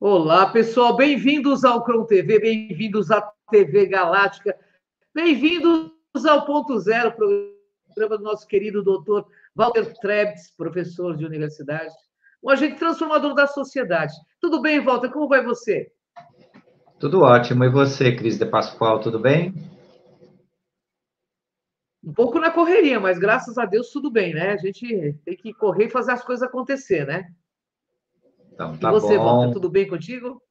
Olá, pessoal, bem-vindos ao Cron TV, bem-vindos à TV Galáctica, bem-vindos ao Ponto Zero, programa do nosso querido doutor Walter Trebs, professor de universidade, um agente transformador da sociedade. Tudo bem, Walter? Como vai você? Tudo ótimo. E você, Cris de Pascoal, tudo bem? Um pouco na correria, mas graças a Deus tudo bem, né? A gente tem que correr e fazer as coisas acontecer, né? Então, E tá você, Walter, bom. tudo bem contigo?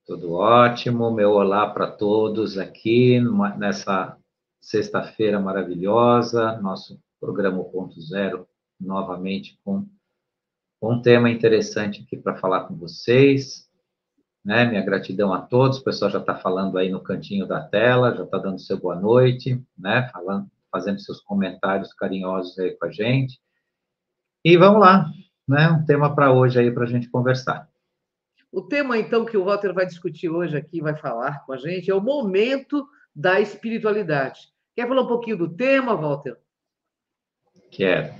Tudo ótimo. Meu olá para todos aqui nessa sexta-feira maravilhosa. Nosso programa Ponto Zero, novamente com um tema interessante aqui para falar com vocês. Né? Minha gratidão a todos. O pessoal já está falando aí no cantinho da tela, já está dando seu boa noite, né? Fazendo seus comentários carinhosos aí com a gente. E vamos lá, né? Um tema para hoje aí para a gente conversar. O tema, então, que o Walter vai discutir hoje aqui, vai falar com a gente, é o momento da espiritualidade. Quer falar um pouquinho do tema, Walter? Que é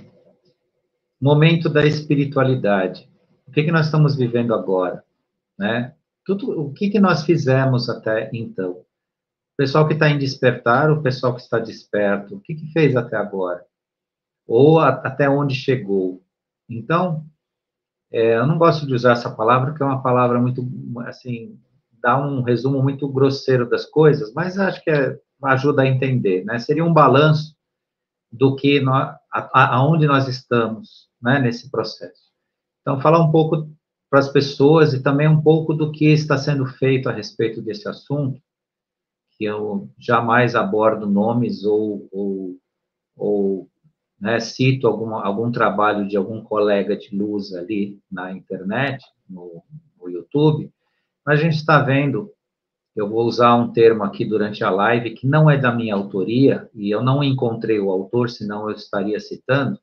momento da espiritualidade. O que nós estamos vivendo agora, né? O que nós fizemos até então? O pessoal que está em despertar, o pessoal que está desperto, o que fez até agora? Ou até onde chegou? Então, eu não gosto de usar essa palavra, porque é uma palavra muito, assim, dá um resumo muito grosseiro das coisas, mas acho que ajuda a entender, né? Seria um balanço do que aonde nós estamos, né, nesse processo. Então, falar um pouco para as pessoas e também um pouco do que está sendo feito a respeito desse assunto, que eu jamais abordo nomes ou né, cito algum trabalho de algum colega de luz ali na internet, no YouTube, mas a gente está vendo, eu vou usar um termo aqui durante a live que não é da minha autoria, e eu não encontrei o autor, senão eu estaria citando,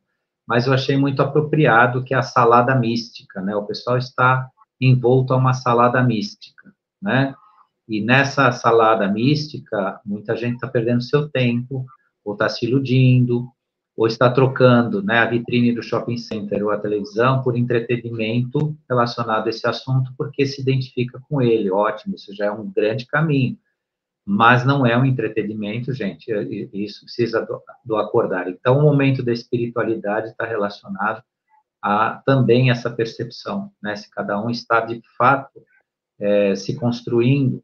mas eu achei muito apropriado, que é a salada mística, né? O pessoal está envolto a uma salada mística, né? E nessa salada mística, muita gente está perdendo seu tempo, ou está se iludindo, ou está trocando, né, a vitrine do shopping center ou a televisão por entretenimento relacionado a esse assunto, porque se identifica com ele. Ótimo, isso já é um grande caminho. Mas não é um entretenimento, gente, isso precisa do acordar. Então, o momento da espiritualidade está relacionado a também essa percepção, né? Se cada um está, de fato, se construindo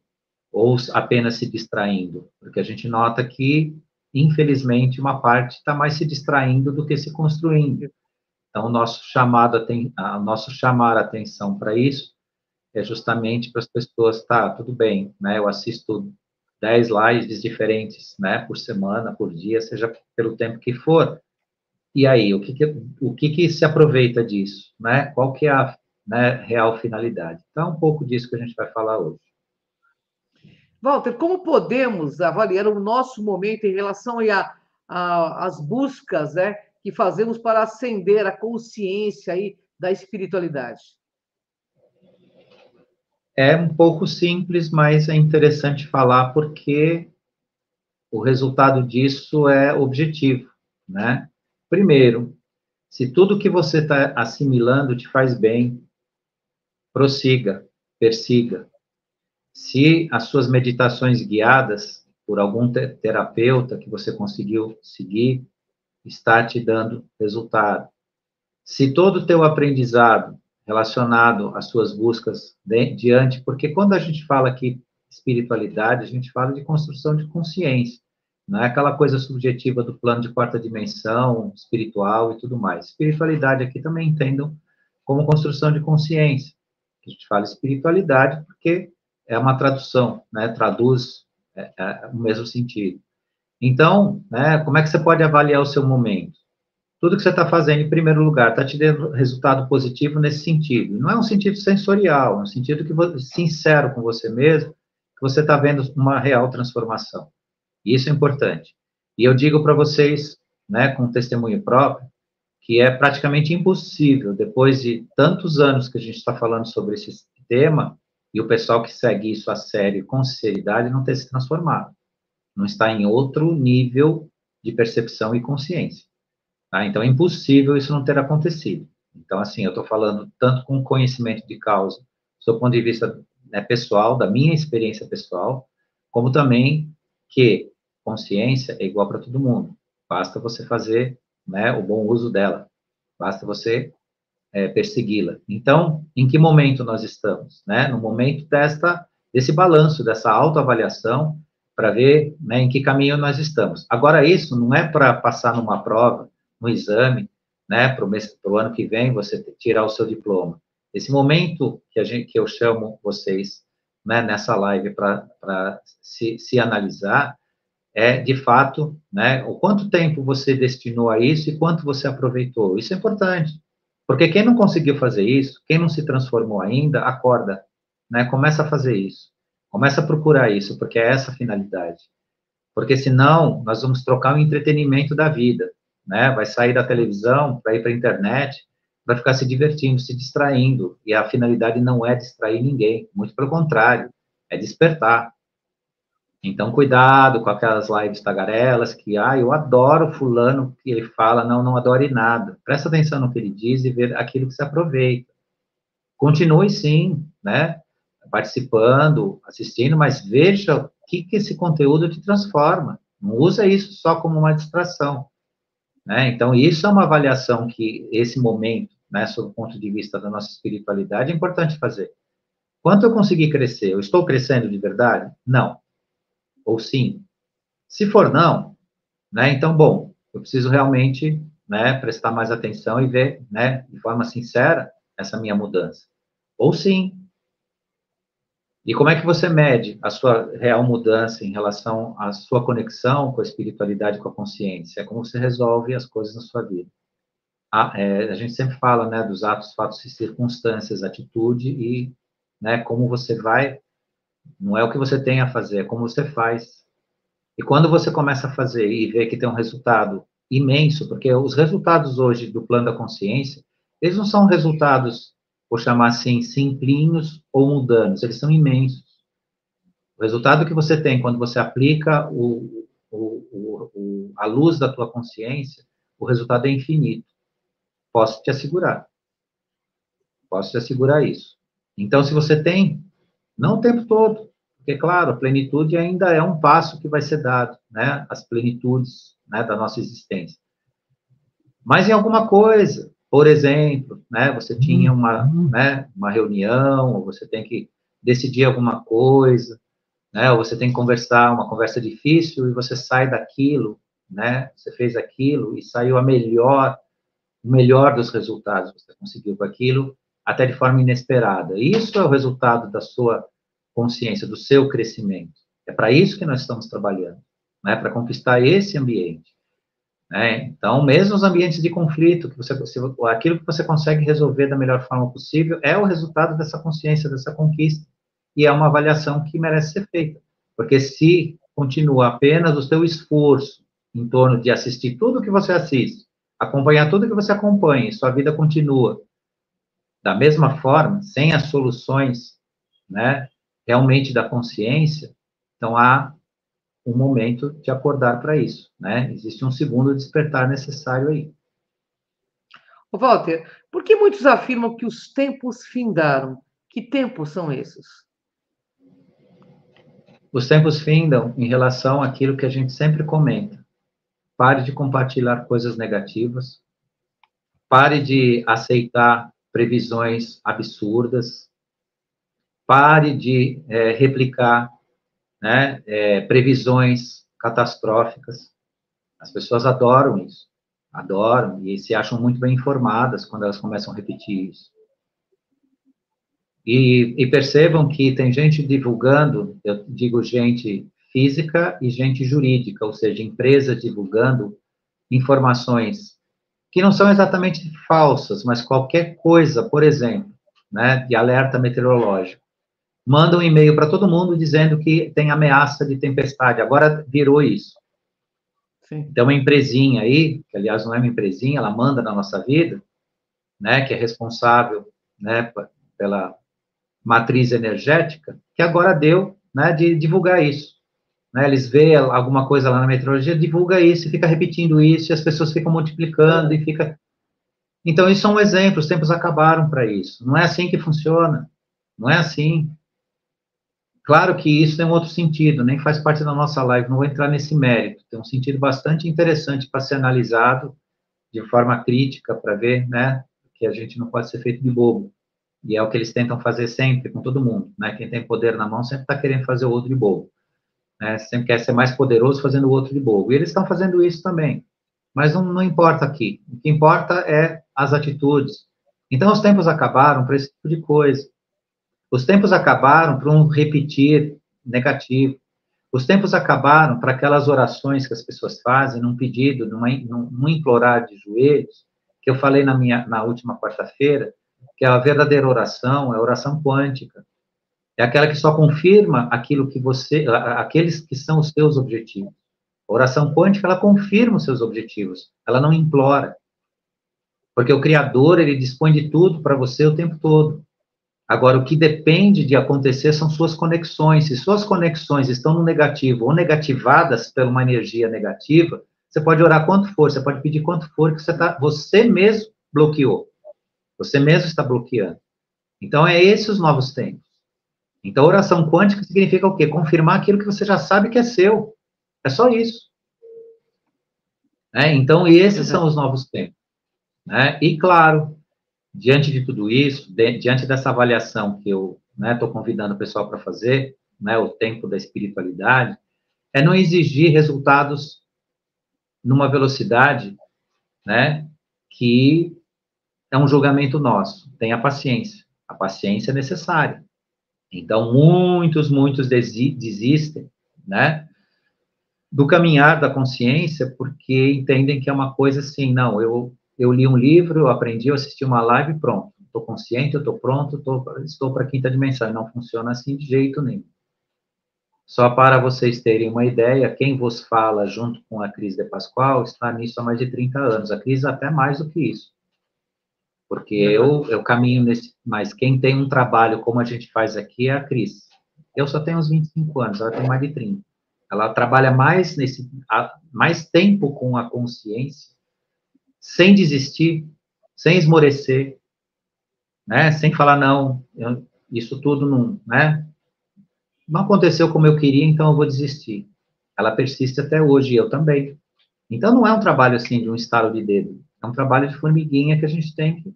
ou apenas se distraindo, porque a gente nota que, infelizmente, uma parte está mais se distraindo do que se construindo. Então, o nosso chamar a atenção para isso é justamente para as pessoas, tá, tudo bem, né, eu assisto 10 lives diferentes, né, por semana, por dia, seja pelo tempo que for, e aí, o que se aproveita disso, né, qual que é a, né, real finalidade? Então, é um pouco disso que a gente vai falar hoje. Walter, como podemos avaliar o nosso momento em relação às buscas, né, que fazemos para ascender a consciência aí da espiritualidade? É um pouco simples, mas é interessante falar porque o resultado disso é objetivo, né? Primeiro, se tudo que você está assimilando te faz bem, prossiga, persiga. Se as suas meditações guiadas por algum terapeuta que você conseguiu seguir está te dando resultado. Se todo o teu aprendizado relacionado às suas buscas diante, porque quando a gente fala aqui espiritualidade, a gente fala de construção de consciência, não é aquela coisa subjetiva do plano de quarta dimensão, espiritual e tudo mais. Espiritualidade aqui também entendam como construção de consciência. A gente fala espiritualidade porque é uma tradução, né? Traduz o mesmo sentido. Então, né, como é que você pode avaliar o seu momento? Tudo que você está fazendo, em primeiro lugar, está te dando resultado positivo nesse sentido. Não é um sentido sensorial, é um sentido sincero com você mesmo, que você está vendo uma real transformação. Isso é importante. E eu digo para vocês, né, com testemunho próprio, que é praticamente impossível, depois de tantos anos que a gente está falando sobre esse tema, e o pessoal que segue isso a sério, com sinceridade, não ter se transformado. Não está em outro nível de percepção e consciência. Tá? Então, é impossível isso não ter acontecido. Então, assim, eu estou falando tanto com conhecimento de causa do ponto de vista, né, pessoal, da minha experiência pessoal, como também que consciência é igual para todo mundo. Basta você fazer, né, o bom uso dela. Basta você persegui-la. Então, em que momento nós estamos? Né? No momento desse balanço, dessa autoavaliação, para ver, né, em que caminho nós estamos. Agora, isso não é para passar numa prova, no exame, né, para o ano que vem você tirar o seu diploma. Esse momento que eu chamo vocês, né, nessa live para se analisar, de fato, né, o quanto tempo você destinou a isso e quanto você aproveitou. Isso é importante, porque quem não conseguiu fazer isso, quem não se transformou ainda, acorda, né, começa a fazer isso, começa a procurar isso, porque é essa a finalidade. Porque senão, nós vamos trocar o entretenimento da vida, né, vai sair da televisão, vai ir para a internet, vai ficar se divertindo, se distraindo, e a finalidade não é distrair ninguém, muito pelo contrário, é despertar. Então, cuidado com aquelas lives tagarelas que, eu adoro fulano, que ele fala, não adore nada. Presta atenção no que ele diz e vê aquilo que se aproveita. Continue, sim, né, participando, assistindo, mas veja o que esse conteúdo te transforma. Não usa isso só como uma distração, né? Então, isso é uma avaliação que esse momento, né, sob o ponto de vista da nossa espiritualidade, é importante fazer. Quanto eu consegui crescer? Eu estou crescendo de verdade? Não. Ou sim? Se for não, né, então, bom, eu preciso realmente, né, prestar mais atenção e ver, né, de forma sincera, essa minha mudança. Ou sim. E como é que você mede a sua real mudança em relação à sua conexão com a espiritualidade, com a consciência? É como você resolve as coisas na sua vida. A gente sempre fala, né, dos atos, fatos e circunstâncias, atitude e, né, como você vai, não é o que você tem a fazer, é como você faz. E quando você começa a fazer e vê que tem um resultado imenso, porque os resultados hoje do plano da consciência, eles não são resultados, vou chamar assim, simplinhos ou mundanos, eles são imensos. O resultado que você tem quando você aplica a luz da tua consciência, o resultado é infinito. Posso te assegurar. Posso te assegurar isso. Então, se você tem, não o tempo todo, porque, claro, a plenitude ainda é um passo que vai ser dado, né? As plenitudes, né, da nossa existência. Mas em alguma coisa, por exemplo, né, você tinha uma reunião, ou você tem que decidir alguma coisa, né, ou você tem que conversar, uma conversa difícil, e você sai daquilo, né, você fez aquilo e saiu o melhor dos resultados, você conseguiu com aquilo, até de forma inesperada. Isso é o resultado da sua consciência, do seu crescimento. É para isso que nós estamos trabalhando, né? Para conquistar esse ambiente. Né? Então, mesmo os ambientes de conflito, aquilo que você consegue resolver da melhor forma possível, é o resultado dessa consciência, dessa conquista. E é uma avaliação que merece ser feita. Porque se continua apenas o seu esforço em torno de assistir tudo que você assiste, acompanhar tudo que você acompanha, e sua vida continua da mesma forma, sem as soluções, né, realmente da consciência, então há um momento de acordar para isso, né? Existe um segundo despertar necessário aí. Walter, por que muitos afirmam que os tempos findaram? Que tempos são esses? Os tempos findam em relação àquilo que a gente sempre comenta. Pare de compartilhar coisas negativas. Pare de aceitar previsões absurdas. Pare de replicar, né, previsões catastróficas. As pessoas adoram isso. Adoram e se acham muito bem informadas quando elas começam a repetir isso. E percebam que tem gente divulgando, eu digo gente física e gente jurídica, ou seja, empresas divulgando informações que não são exatamente falsas, mas qualquer coisa, por exemplo, né, de alerta meteorológico. Manda um e-mail para todo mundo dizendo que tem ameaça de tempestade, agora virou isso. Sim. Então, uma empresinha aí, que aliás não é uma empresinha, ela manda na nossa vida, né, que é responsável, né, pela matriz energética, que agora deu, né, de divulgar isso. Né, eles veem alguma coisa lá na meteorologia, divulga isso, e fica repetindo isso, e as pessoas ficam multiplicando, e fica... Então, isso é um exemplo, os tempos acabaram para isso. Não é assim que funciona. Não é assim. Claro que isso tem um outro sentido, nem faz parte da nossa live, não vou entrar nesse mérito. Tem um sentido bastante interessante para ser analisado de forma crítica, para ver, né, que a gente não pode ser feito de bobo. E é o que eles tentam fazer sempre, com todo mundo, né? Quem tem poder na mão sempre está querendo fazer o outro de bobo, né? Sempre quer ser mais poderoso fazendo o outro de bobo. E eles estão fazendo isso também. Mas não importa aqui. O que importa é as atitudes. Então, os tempos acabaram para esse tipo de coisa. Os tempos acabaram para um repetir negativo. Os tempos acabaram para aquelas orações que as pessoas fazem num pedido, num implorar de joelhos, que eu falei na última quarta-feira, que a verdadeira oração é a oração quântica. É aquela que só confirma aquilo que aqueles que são os seus objetivos. A oração quântica, ela confirma os seus objetivos, ela não implora. Porque o Criador, ele dispõe de tudo para você o tempo todo. Agora, o que depende de acontecer são suas conexões. Se suas conexões estão no negativo ou negativadas por uma energia negativa, você pode orar quanto for, você pode pedir quanto for, que você mesmo bloqueou. Você mesmo está bloqueando. Então, é esses os novos tempos. Então, oração quântica significa o quê? Confirmar aquilo que você já sabe que é seu. É só isso. Então, esses são os novos tempos. E, claro, diante de tudo isso, diante dessa avaliação que eu estou convidando o pessoal para fazer, o tempo da espiritualidade, é não exigir resultados numa velocidade, que é um julgamento nosso. Tenha paciência. A paciência é necessária. Então, muitos desistem, do caminhar da consciência, porque entendem que é uma coisa assim, não, eu li um livro, eu aprendi, eu assisti uma live, pronto. Estou consciente, eu estou pronto, estou para a quinta dimensão. E não funciona assim de jeito nenhum. Só para vocês terem uma ideia, quem vos fala junto com a Cris de Pascoal está nisso há mais de 30 anos. A Cris até mais do que isso. Porque eu caminho nesse... Mas quem tem um trabalho como a gente faz aqui é a Cris. Eu só tenho uns 25 anos, ela tem mais de 30. Ela trabalha mais tempo com a consciência, sem desistir, sem esmorecer, sem falar, não, isso tudo não aconteceu como eu queria, então eu vou desistir. Ela persiste até hoje, e eu também. Então, não é um trabalho assim de um estalo de dedo, é um trabalho de formiguinha que a gente tem que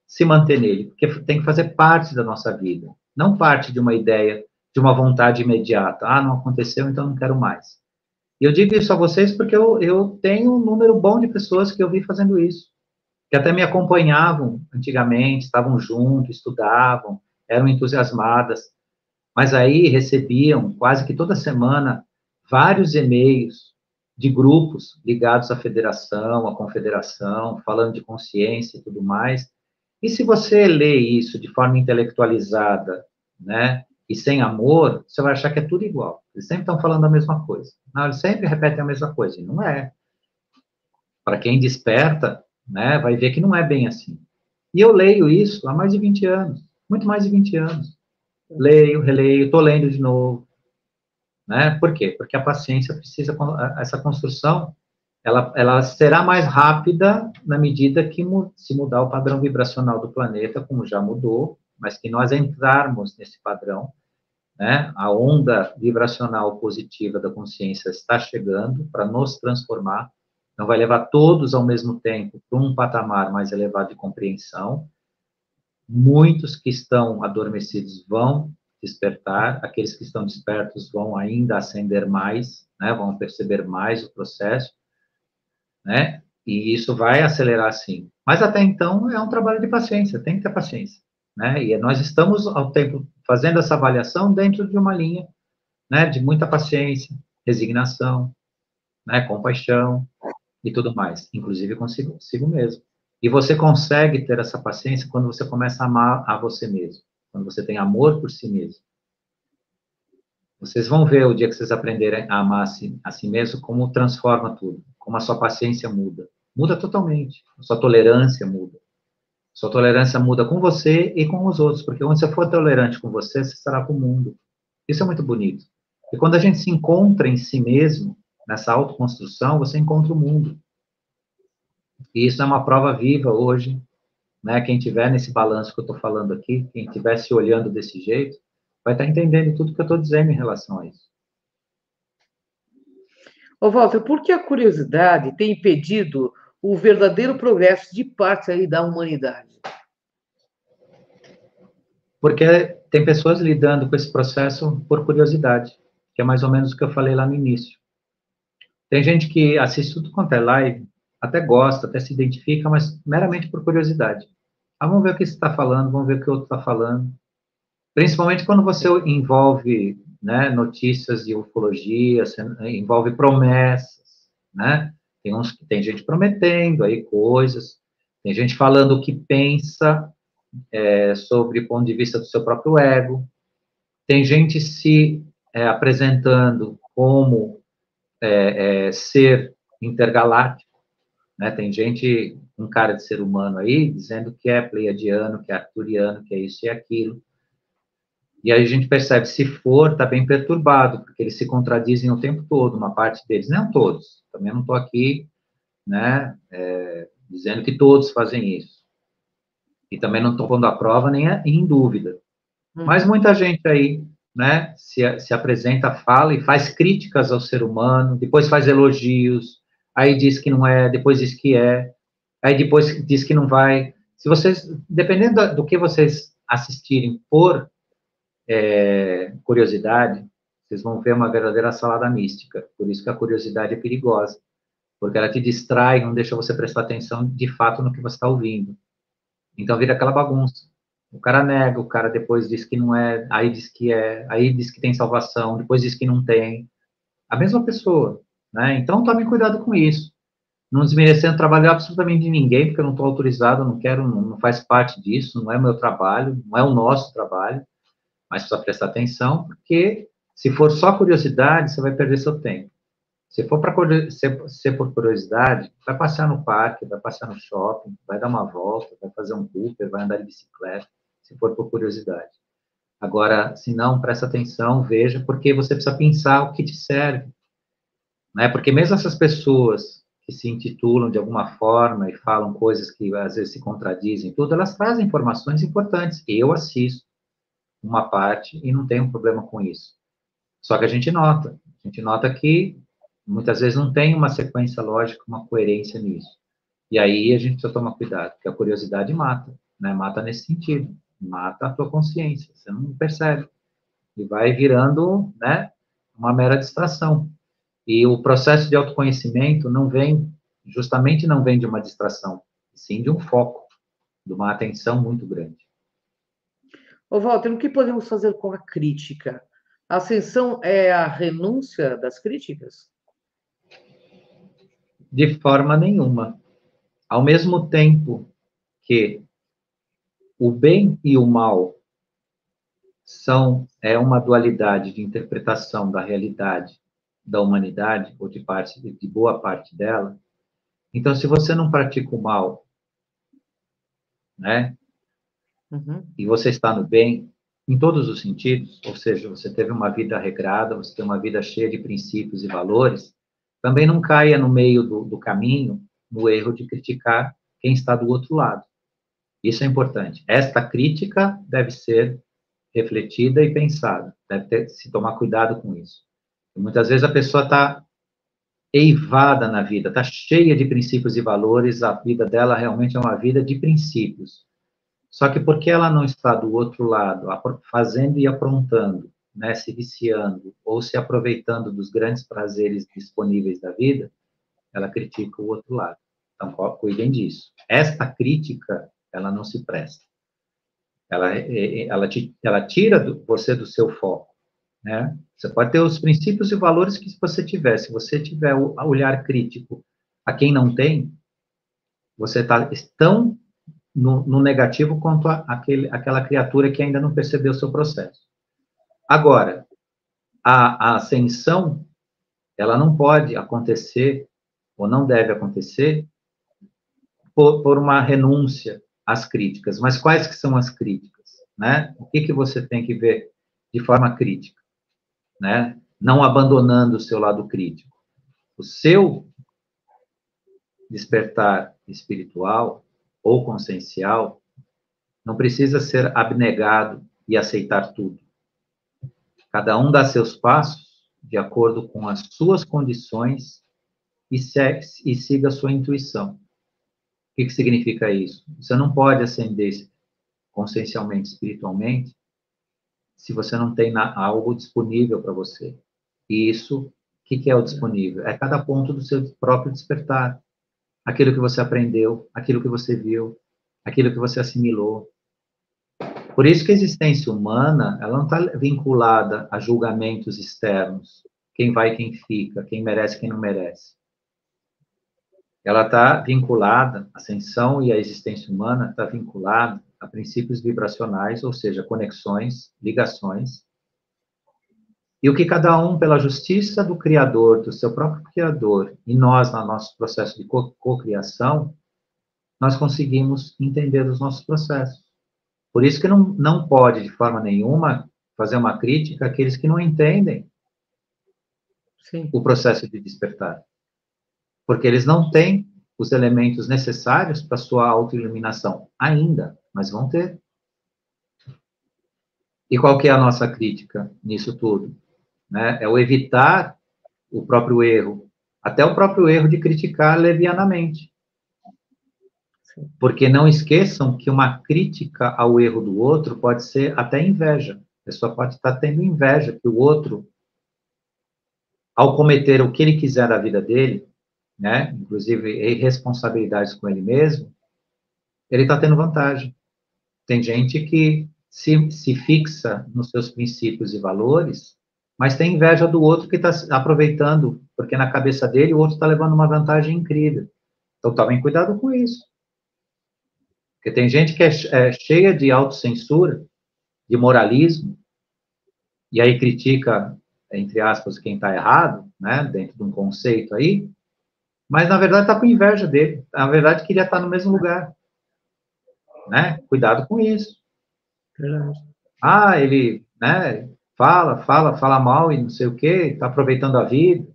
se manter nele, porque tem que fazer parte da nossa vida, não parte de uma ideia, de uma vontade imediata. Ah, não aconteceu, então não quero mais. E eu digo isso a vocês porque eu tenho um número bom de pessoas que eu vi fazendo isso, que até me acompanhavam antigamente, estavam juntos, estudavam, eram entusiasmadas, mas aí recebiam quase que toda semana vários e-mails de grupos ligados à federação, à confederação, falando de consciência e tudo mais. E se você lê isso de forma intelectualizada, e sem amor, você vai achar que é tudo igual. Eles sempre estão falando a mesma coisa. Não, eles sempre repetem a mesma coisa, e não é. Para quem desperta, vai ver que não é bem assim. E eu leio isso há mais de 20 anos, muito mais de 20 anos. Leio, releio, estou lendo de novo. Por quê? Porque a paciência precisa, essa construção, ela será mais rápida na medida que se mudar o padrão vibracional do planeta, como já mudou, mas que nós entrarmos nesse padrão, a onda vibracional positiva da consciência está chegando para nos transformar, não vai levar todos ao mesmo tempo para um patamar mais elevado de compreensão. Muitos que estão adormecidos vão despertar, aqueles que estão despertos vão ainda ascender mais, vão perceber mais o processo, e isso vai acelerar sim. Mas até então é um trabalho de paciência, tem que ter paciência, e nós estamos ao tempo fazendo essa avaliação dentro de uma linha, de muita paciência, resignação, compaixão e tudo mais, inclusive consigo mesmo. E você consegue ter essa paciência quando você começa a amar a você mesmo, quando você tem amor por si mesmo. Vocês vão ver o dia que vocês aprenderem a amar a si mesmo, como transforma tudo, como a sua paciência muda. Muda totalmente. A sua tolerância muda. A sua tolerância muda com você e com os outros, porque quando você for tolerante com você, você estará com o mundo. Isso é muito bonito. E quando a gente se encontra em si mesmo, nessa autoconstrução, você encontra o mundo. E isso é uma prova viva hoje, né? Quem tiver nesse balanço que eu estou falando aqui, quem estiver se olhando desse jeito, vai estar entendendo tudo que eu estou dizendo em relação a isso. Ô, Walter, por que a curiosidade tem impedido o verdadeiro progresso de parte aí da humanidade? Porque tem pessoas lidando com esse processo por curiosidade, que é mais ou menos o que eu falei lá no início. Tem gente que assiste tudo quanto é live, até gosta, até se identifica, mas meramente por curiosidade. Ah, vamos ver o que você está falando, vamos ver o que o outro está falando. Principalmente quando você envolve, né, notícias de ufologia, envolve promessas, né? Tem gente prometendo aí coisas, tem gente falando o que pensa sobre o ponto de vista do seu próprio ego, tem gente se apresentando como ser intergaláctico, né? Tem gente, um cara de ser humano aí, dizendo que é pleiadiano, que é arturiano, que é isso e aquilo. E aí a gente percebe, se for, está bem perturbado, porque eles se contradizem o tempo todo, uma parte deles, não todos. Também não estou aqui, né, dizendo que todos fazem isso. E também não estou pondo à prova nem em dúvida. Mas muita gente aí, né, se apresenta, fala e faz críticas ao ser humano, depois faz elogios, aí diz que não é, depois diz que é, aí depois diz que não vai. Se vocês, dependendo do que vocês assistirem por curiosidade, vocês vão ver uma verdadeira salada mística. Por isso que a curiosidade é perigosa, porque ela te distrai, não deixa você prestar atenção de fato no que você está ouvindo. Então vira aquela bagunça. O cara nega, o cara depois diz que não é, aí diz que é, aí diz que tem salvação, depois diz que não tem. A mesma pessoa, né? Então tome cuidado com isso. Não desmerecendo o trabalho absolutamente de ninguém, porque eu não estou autorizado, não quero, não faz parte disso, não é meu trabalho, não é o nosso trabalho, mas precisa prestar atenção, porque se for só curiosidade, você vai perder seu tempo. Se for para ser por curiosidade, vai passear no parque, vai passear no shopping, vai dar uma volta, vai fazer um Cooper, vai andar de bicicleta, se for por curiosidade. Agora, se não, presta atenção, veja, porque você precisa pensar o que te serve. Né? Porque mesmo essas pessoas que se intitulam de alguma forma e falam coisas que às vezes se contradizem, tudo, elas trazem informações importantes. Eu assisto uma parte e não tenho problema com isso. Só que a gente nota que muitas vezes não tem uma sequência lógica, uma coerência nisso. E aí a gente precisa tomar cuidado, porque a curiosidade mata, né? Mata nesse sentido, mata a tua consciência, você não percebe. E vai virando, né, uma mera distração. E o processo de autoconhecimento justamente não vem de uma distração, sim de um foco, de uma atenção muito grande. Ô, Walter, o que podemos fazer com a crítica? A ascensão é a renúncia das críticas? De forma nenhuma. Ao mesmo tempo que o bem e o mal é uma dualidade de interpretação da realidade da humanidade, ou de boa parte dela, então, se você não pratica o mal, né, e você está no bem, em todos os sentidos, ou seja, você teve uma vida regrada, você tem uma vida cheia de princípios e valores, também não caia no meio do caminho, no erro de criticar quem está do outro lado. Isso é importante. Esta crítica deve ser refletida e pensada. Deve se tomar cuidado com isso. E muitas vezes a pessoa está eivada na vida, está cheia de princípios e valores, a vida dela realmente é uma vida de princípios. Só que porque ela não está do outro lado, fazendo e aprontando, né, se viciando ou se aproveitando dos grandes prazeres disponíveis da vida, ela critica o outro lado. Então, cuidem disso. Esta crítica, ela não se presta. Ela tira você do seu foco, né? Você pode ter os princípios e valores que você tiver. Se você tiver o olhar crítico a quem não tem, você está tão no negativo quanto aquela criatura que ainda não percebeu o seu processo. Agora, a ascensão, ela não pode acontecer, ou não deve acontecer, por uma renúncia às críticas. Mas quais que são as críticas? Né? O que você tem que ver de forma crítica? Né? Não abandonando o seu lado crítico. O seu despertar espiritual, ou consciencial não precisa ser abnegado e aceitar tudo. Cada um dá seus passos de acordo com as suas condições e siga a sua intuição. O que significa isso? Você não pode ascender consciencialmente, espiritualmente, se você não tem algo disponível para você. E isso, o que é o disponível? É cada ponto do seu próprio despertar. Aquilo que você aprendeu, aquilo que você viu, aquilo que você assimilou. Por isso que a existência humana, ela não está vinculada a julgamentos externos. Quem vai, quem fica, quem merece, quem não merece. Ela está vinculada, a ascensão e a existência humana está vinculada a princípios vibracionais, ou seja, conexões, ligações. E o que cada um, pela justiça do Criador, do seu próprio Criador, e nós, no nosso processo de cocriação, nós conseguimos entender os nossos processos. Por isso que não pode, de forma nenhuma, fazer uma crítica àqueles que não entendem Sim. o processo de despertar. Porque eles não têm os elementos necessários para sua autoiluminação ainda, mas vão ter. E qual que é a nossa crítica nisso tudo? Né? É o evitar o próprio erro, até o próprio erro de criticar levianamente. Porque não esqueçam que uma crítica ao erro do outro pode ser até inveja. A pessoa pode estar tendo inveja que o outro, ao cometer o que ele quiser da vida dele, né, inclusive irresponsabilidades com ele mesmo, ele está tendo vantagem. Tem gente que se fixa nos seus princípios e valores, mas tem inveja do outro que está aproveitando, porque na cabeça dele o outro está levando uma vantagem incrível. Então, tomem cuidado com isso. Porque tem gente que é cheia de autocensura, de moralismo, e aí critica, entre aspas, quem está errado, né, dentro de um conceito aí, mas na verdade está com inveja dele. Na verdade, queria estar no mesmo lugar. Né? Cuidado com isso. Verdade. Ah, ele, né, fala mal e não sei o quê, está aproveitando a vida.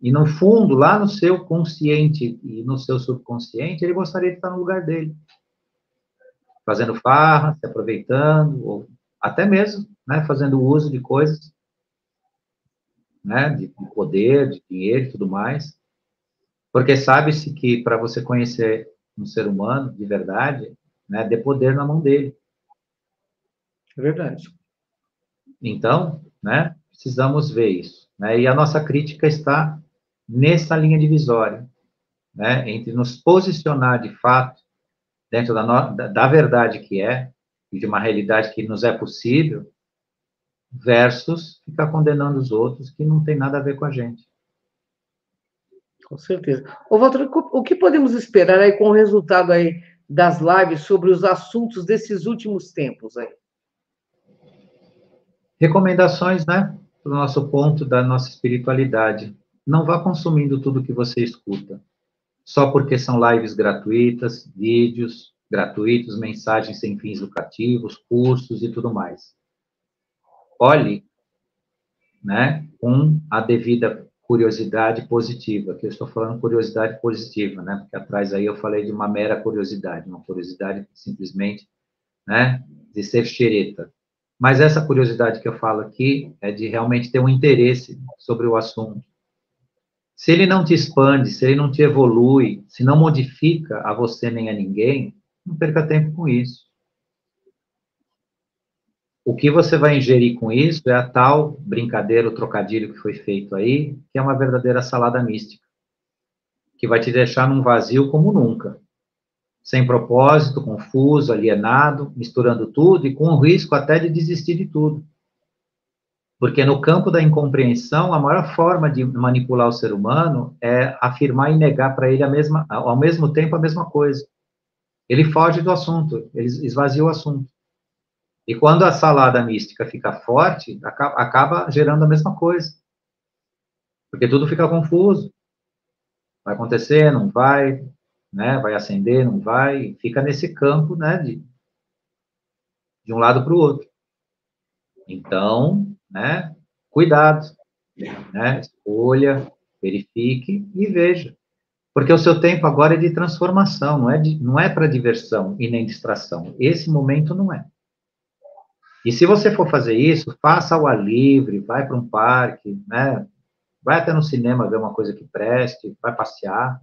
E no fundo, lá no seu consciente e no seu subconsciente, ele gostaria de estar no lugar dele. Fazendo farra, se aproveitando, ou até mesmo, né, fazendo uso de coisas, né, de poder, de dinheiro e tudo mais. Porque sabe-se que para você conhecer um ser humano de verdade, né, dê poder na mão dele. É verdade. Então, né, precisamos ver isso. Né, e a nossa crítica está nessa linha divisória, né, entre nos posicionar de fato dentro da verdade que é, e de uma realidade que nos é possível, versus ficar condenando os outros que não tem nada a ver com a gente. Com certeza. Ô, Walter, o que podemos esperar aí com o resultado aí das lives sobre os assuntos desses últimos tempos aí? Recomendações, né, para o nosso ponto da nossa espiritualidade. Não vá consumindo tudo que você escuta, só porque são lives gratuitas, vídeos gratuitos, mensagens sem fins lucrativos, cursos e tudo mais. Olhe, né, com a devida curiosidade positiva, que eu estou falando curiosidade positiva, né, porque atrás aí eu falei de uma mera curiosidade, uma curiosidade simplesmente, né, de ser xereta. Mas essa curiosidade que eu falo aqui é de realmente ter um interesse sobre o assunto. Se ele não te expande, se ele não te evolui, se não modifica a você nem a ninguém, não perca tempo com isso. O que você vai ingerir com isso é a tal brincadeira, o trocadilho que foi feito aí, que é uma verdadeira salada mística, que vai te deixar num vazio como nunca, sem propósito, confuso, alienado, misturando tudo e com o risco até de desistir de tudo. Porque no campo da incompreensão, a maior forma de manipular o ser humano é afirmar e negar para ele ao mesmo tempo a mesma coisa. Ele foge do assunto, ele esvazia o assunto. E quando a salada mística fica forte, acaba gerando a mesma coisa. Porque tudo fica confuso. Vai acontecer, não vai, né? Vai acender, não vai. Fica nesse campo, né? De um lado para o outro. Então, né? Cuidado, né? Escolha, verifique e veja. Porque o seu tempo agora é de transformação, não é para diversão e nem distração. Esse momento não é. E se você for fazer isso, faça ao ar livre, vai para um parque, né? Vai até no cinema ver uma coisa que preste, vai passear,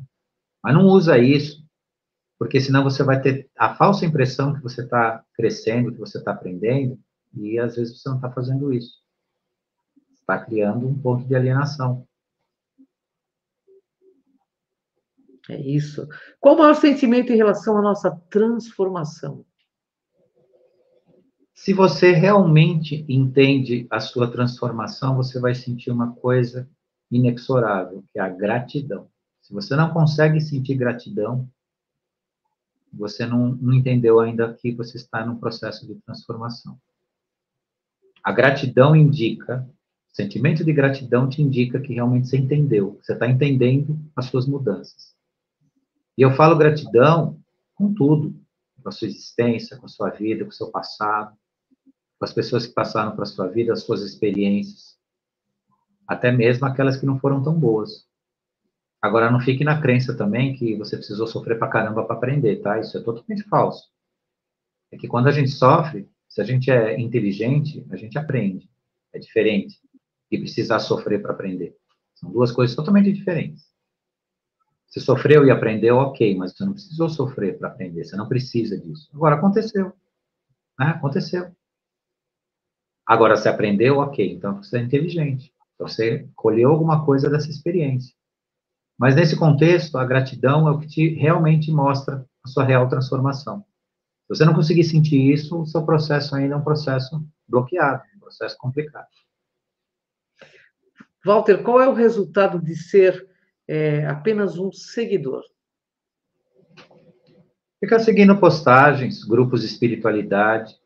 mas não usa isso, porque senão você vai ter a falsa impressão que você está crescendo, que você está aprendendo, e às vezes você não está fazendo isso. Está criando um ponto de alienação. É isso. Qual o maior sentimento em relação à nossa transformação? Se você realmente entende a sua transformação, você vai sentir uma coisa inexorável, que é a gratidão. Se você não consegue sentir gratidão, você não entendeu ainda que você está num processo de transformação. A gratidão indica, o sentimento de gratidão te indica que realmente você entendeu, você está entendendo as suas mudanças. E eu falo gratidão com tudo, com a sua existência, com a sua vida, com o seu passado, com as pessoas que passaram para a sua vida, as suas experiências, até mesmo aquelas que não foram tão boas. Agora, não fique na crença também que você precisou sofrer pra caramba para aprender, tá? Isso é totalmente falso. É que quando a gente sofre, se a gente é inteligente, a gente aprende. É diferente de precisar sofrer para aprender. São duas coisas totalmente diferentes. Você sofreu e aprendeu, ok, mas você não precisou sofrer para aprender, você não precisa disso. Agora, aconteceu. Né? Aconteceu. Agora, você aprendeu, ok, então você é inteligente. Você colheu alguma coisa dessa experiência. Mas, nesse contexto, a gratidão é o que realmente mostra a sua real transformação. Se você não conseguir sentir isso, o seu processo ainda é um processo bloqueado, um processo complicado. Walter, qual é o resultado de ser apenas um seguidor? Ficar seguindo postagens, grupos de espiritualidade,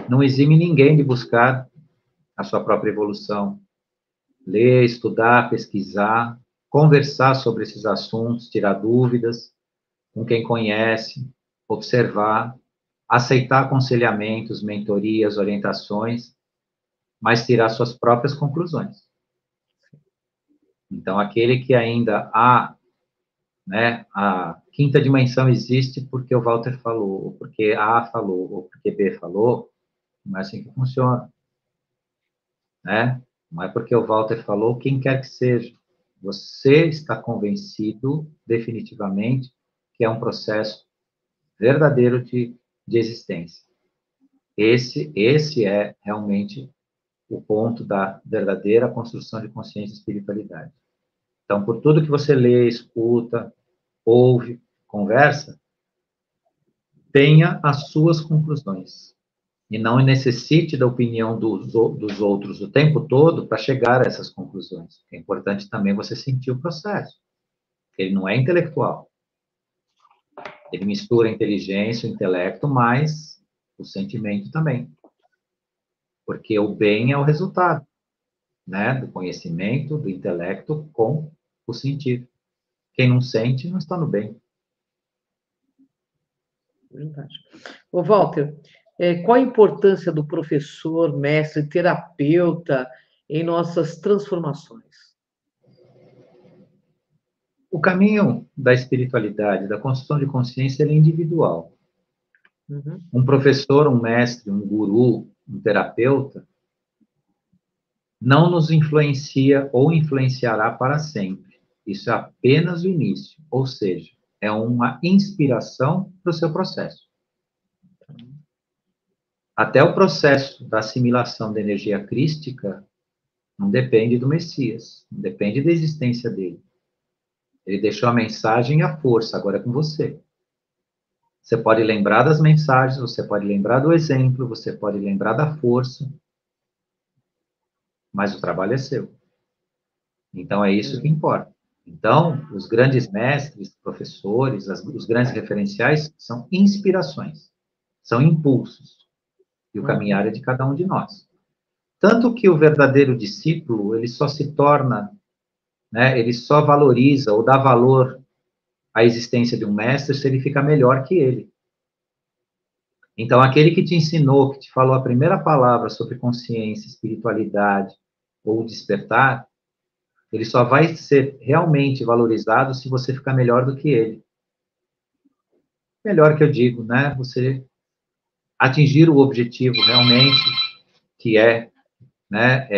não exime ninguém de buscar a sua própria evolução. Ler, estudar, pesquisar, conversar sobre esses assuntos, tirar dúvidas com quem conhece, observar, aceitar aconselhamentos, mentorias, orientações, mas tirar suas próprias conclusões. Então, aquele que ainda a quinta dimensão existe porque o Walter falou, ou porque A falou, ou porque B falou, não é assim que funciona, né? Não é porque o Walter falou, quem quer que seja. Você está convencido, definitivamente, que é um processo verdadeiro de existência. Esse é realmente o ponto da verdadeira construção de consciência e espiritualidade. Então, por tudo que você lê, escuta, ouve, conversa, tenha as suas conclusões. E não necessite da opinião dos outros o tempo todo para chegar a essas conclusões. É importante também você sentir o processo. Ele não é intelectual. Ele mistura a inteligência, o intelecto, mas o sentimento também. Porque o bem é o resultado, né, do conhecimento, do intelecto com o sentir. Quem não sente, não está no bem. Verdade. Ô, Walter, qual a importância do professor, mestre, terapeuta em nossas transformações? O caminho da espiritualidade, da construção de consciência, ele é individual. Uhum. Um professor, um mestre, um guru, um terapeuta, não nos influencia ou influenciará para sempre. Isso é apenas o início, ou seja, é uma inspiração para o seu processo. Até o processo da assimilação da energia crística não depende do Messias, não depende da existência dele. Ele deixou a mensagem e a força, agora é com você. Você pode lembrar das mensagens, você pode lembrar do exemplo, você pode lembrar da força, mas o trabalho é seu. Então, é isso que importa. Então, os grandes mestres, professores, os grandes referenciais são inspirações, são impulsos. E o caminhar é de cada um de nós. Tanto que o verdadeiro discípulo, ele só se torna, né, ele só valoriza ou dá valor à existência de um mestre se ele fica melhor que ele. Então, aquele que te ensinou, que te falou a primeira palavra sobre consciência, espiritualidade ou despertar, ele só vai ser realmente valorizado se você ficar melhor do que ele. Melhor que eu digo, né? Você atingir o objetivo realmente, que é, né,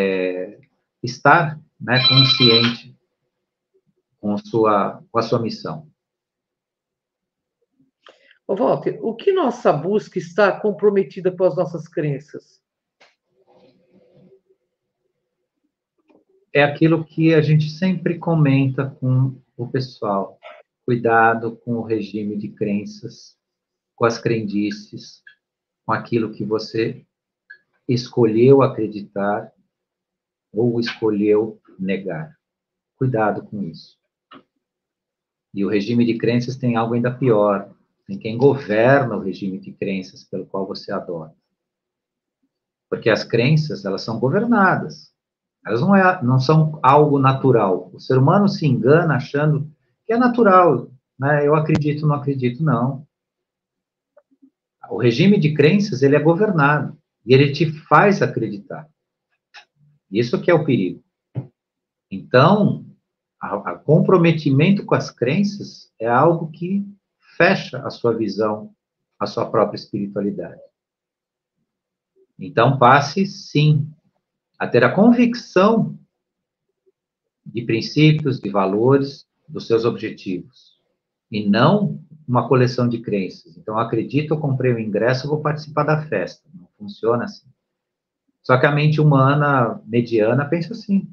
estar, né, consciente com a sua missão. Ô, Walter, o que nossa busca está comprometida com as nossas crenças? É aquilo que a gente sempre comenta com o pessoal. Cuidado com o regime de crenças, com as crendices, com aquilo que você escolheu acreditar ou escolheu negar. Cuidado com isso. E o regime de crenças tem algo ainda pior. Tem quem governa o regime de crenças pelo qual você adota. Porque as crenças, elas são governadas. Elas não são algo natural. O ser humano se engana achando que é natural, né? Eu acredito, não acredito, não. O regime de crenças, ele é governado. E ele te faz acreditar. Isso que é o perigo. Então, a comprometimento com as crenças é algo que fecha a sua visão, a sua própria espiritualidade. Então, passe, sim, a ter a convicção de princípios, de valores, dos seus objetivos, e não uma coleção de crenças. Então, acredito, eu comprei o ingresso, vou participar da festa. Não funciona assim. Só que a mente humana mediana pensa assim.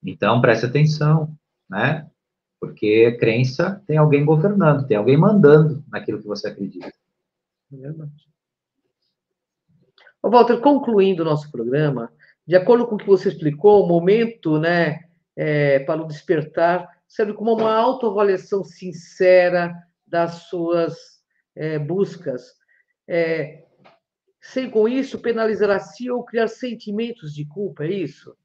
Então, preste atenção, né? Porque crença tem alguém governando, tem alguém mandando naquilo que você acredita. É verdade. Ô, Walter, concluindo o nosso programa, de acordo com o que você explicou, o momento, né, para o despertar serve como uma autoavaliação sincera das suas buscas. Sem com isso penalizar a si ou criar sentimentos de culpa, é isso?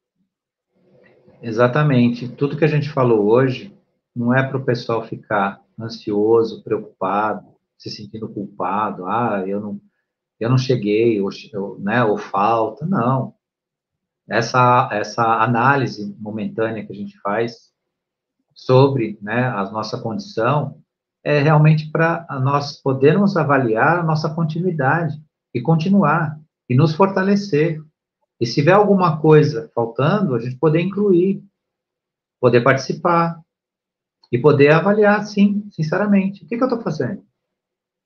Exatamente. Tudo que a gente falou hoje não é para o pessoal ficar ansioso, preocupado, se sentindo culpado. Ah, eu não cheguei, né, ou falta. Não. Essa análise momentânea que a gente faz sobre, né, a nossa condição é realmente para nós podermos avaliar a nossa continuidade e continuar e nos fortalecer. E se tiver alguma coisa faltando, a gente poder incluir, poder participar e poder avaliar, sim, sinceramente. O que eu estou fazendo?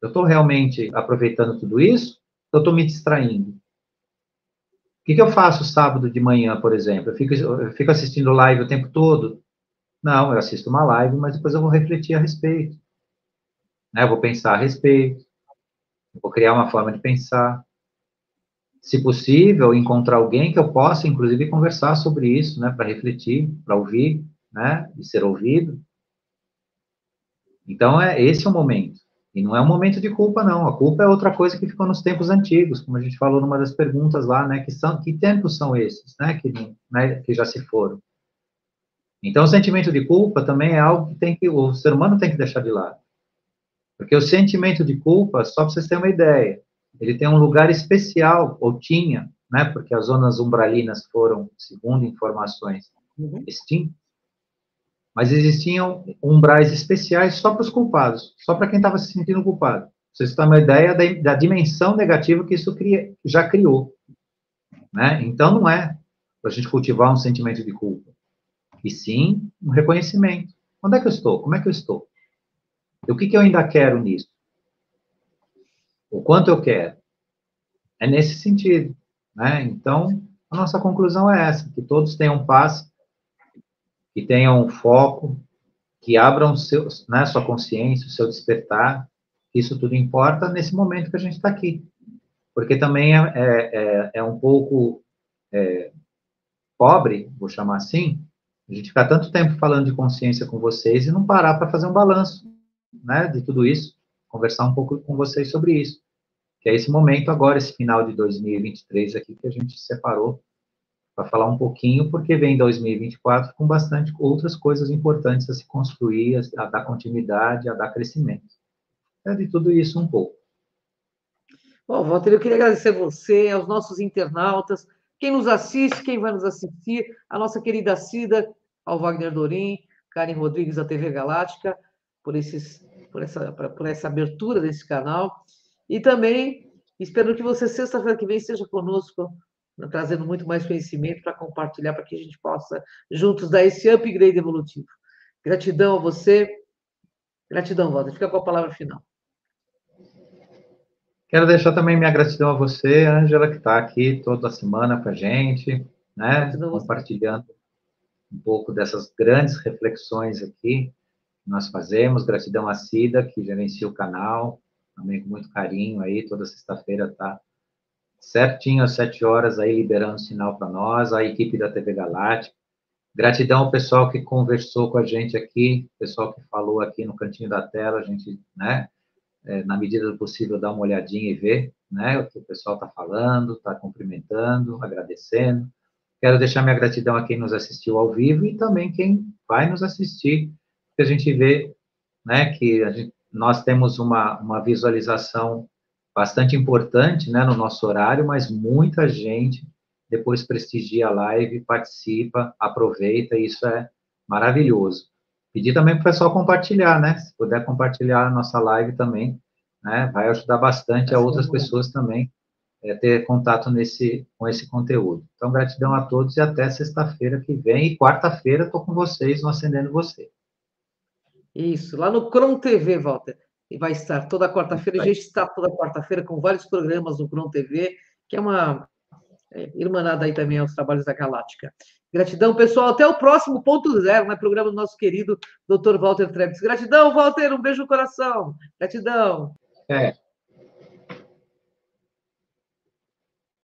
Eu estou realmente aproveitando tudo isso? Ou eu estou me distraindo? O que eu faço sábado de manhã, por exemplo? Eu fico assistindo live o tempo todo? Não, eu assisto uma live, mas depois eu vou refletir a respeito. Né? Eu vou pensar a respeito, vou criar uma forma de pensar. Se possível, encontrar alguém que eu possa, inclusive, conversar sobre isso, né? Para refletir, para ouvir, né? E ser ouvido. Então, esse é o momento. E não é um momento de culpa, não. A culpa é outra coisa que ficou nos tempos antigos, como a gente falou numa das perguntas lá, né? Que tempos são esses, né? Que já se foram. Então, o sentimento de culpa também é algo que o ser humano tem que deixar de lado. Porque o sentimento de culpa, só para vocês terem uma ideia, ele tem um lugar especial, ou tinha, né? Porque as zonas umbralinas foram, segundo informações, extintas. Mas existiam umbrais especiais só para os culpados, só para quem estava se sentindo culpado. Vocês têm uma ideia da dimensão negativa que isso já criou. Né? Então, não é para a gente cultivar um sentimento de culpa, e sim um reconhecimento. Onde é que eu estou? Como é que eu estou? E o que eu ainda quero nisso? O quanto eu quero? É nesse sentido. Né? Então, a nossa conclusão é essa, que todos tenham paz, que tenham foco, que abram né, sua consciência, o seu despertar. Isso tudo importa nesse momento que a gente está aqui. Porque também é um pouco pobre, vou chamar assim, a gente ficar tanto tempo falando de consciência com vocês e não parar para fazer um balanço, né, de tudo isso, conversar um pouco com vocês sobre isso. Que é esse momento agora, esse final de 2023 aqui que a gente separou para falar um pouquinho, porque vem 2024 com bastante outras coisas importantes a se construir, a dar continuidade, a dar crescimento. É de tudo isso um pouco. Bom, Walter, eu queria agradecer a você, aos nossos internautas, quem nos assiste, quem vai nos assistir, a nossa querida Cida, ao Wagner Dorim, Karen Rodrigues da TV Galáctica, por essa abertura desse canal. E também espero que você, sexta-feira que vem, esteja conosco, trazendo muito mais conhecimento para compartilhar, para que a gente possa, juntos, dar esse upgrade evolutivo. Gratidão a você. Gratidão, Walter. Fica com a palavra final. Quero deixar também minha gratidão a você, Ângela, que está aqui toda semana com a gente, né? Compartilhando um pouco dessas grandes reflexões aqui que nós fazemos. Gratidão a Cida, que gerencia o canal, também com muito carinho aí, toda sexta-feira está certinho às 7 horas aí, liberando sinal para nós, a equipe da TV Galáctica. Gratidão ao pessoal que conversou com a gente aqui, pessoal que falou aqui no cantinho da tela, a gente, né, na medida do possível, dá uma olhadinha e ver, né, o que o pessoal está falando, está cumprimentando, agradecendo. Quero deixar minha gratidão a quem nos assistiu ao vivo e também quem vai nos assistir, porque a gente vê, né, que nós temos uma visualização bastante importante, né, no nosso horário, mas muita gente depois prestigia a live, participa, aproveita, e isso é maravilhoso. Pedir também para o pessoal compartilhar, né? Se puder compartilhar a nossa live também, né? Vai ajudar bastante a outras pessoas também ter contato com esse conteúdo. Então, gratidão a todos e até sexta-feira que vem. E quarta-feira estou com vocês no Acendendo Você. Isso, lá no Cron TV, Walter. E vai estar toda quarta-feira, a gente está toda quarta-feira com vários programas no Cron TV, que é uma irmanada aí também aos trabalhos da Galáctica. Gratidão, pessoal. Até o próximo Ponto Zero, né? Programa do nosso querido Dr. Walter Trebitz. Gratidão, Walter. Um beijo no coração. Gratidão.